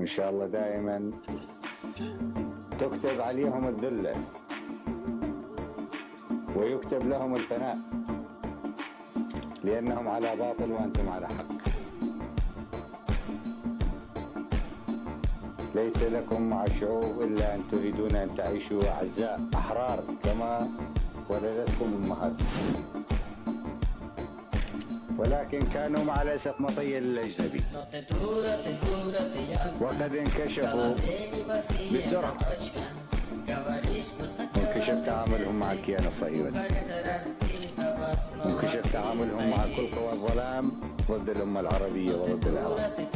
وإن شاء الله دائما تكتب عليهم الذلة ويكتب لهم الفناء، لأنهم على باطل وأنتم على حق. ليس لكم مع الشعوب إلا أن تريدون أن تعيشوا أعزاء أحرار كما ولدتكم أمهاتكم، ولكن كانوا مع الأسف مطية للأجنبي، وقد انكشفوا بسرعة وانكشف تعاملهم مع الكيان الصهيوني، وانكشف تعاملهم مع كل قوى الظلام ضد الأمة العربية وضد العراق.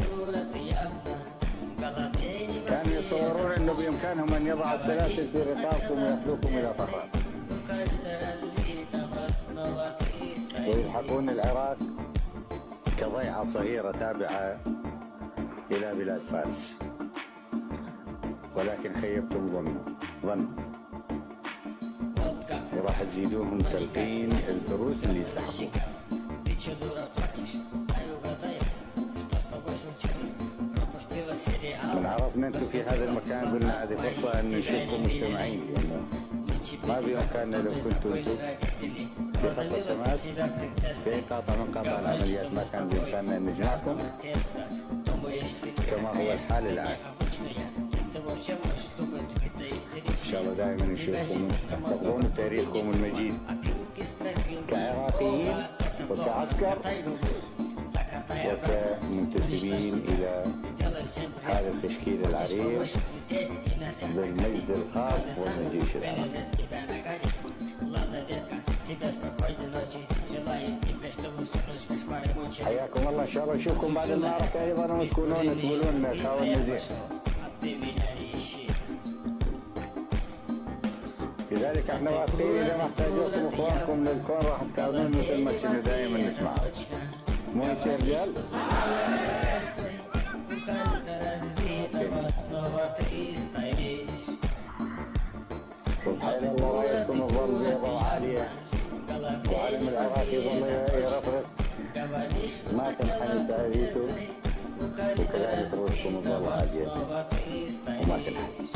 كانوا يتصورون أنه بإمكانهم أن يضعوا السلاسل في رقابكم ويأخذوكم إلى طهران ويلحقون العراق كضيعة صغيرة تابعة إلى بلاد فارس، ولكن خيبتم ظن وراح تزيدوهم تلقين الدروس اللي يستحقون. من عرفنا أنتم في هذا المكان قلنا هذه فرصة أن نشوفكم مجتمعين، لأنه ما بإمكاننا لو كنتوا أنتم في خط التماس في قاطع من قاطع العمليات ما كان بإمكاننا أن نجمعكم كما هو الحال الآن. إن شاء الله دائما نشوفكم تحتفظون بتاريخكم المجيد كعراقيين وكعسكر وكمنتسبين إلى هذا التشكيل العريق بالمجد الخاص والجيش العراقي. حياكم الله، إن شاء الله نشوفكم بعد المعركة أيضا وتكونون تقولون خاوة النزيع. لذلك احنا واثقين إذا ما احتاجوكم إخوانكم للكون راح تكونون مثل ما كنا دائما نسمعه. مو هيك يا رجال؟ سبحان الله، رايتكم تظل بيضاء وعالية وعلم العراق يظل يرفرف، ما تنحني سعادته وكذلك رؤوسكم تظل عالية وما تنحني.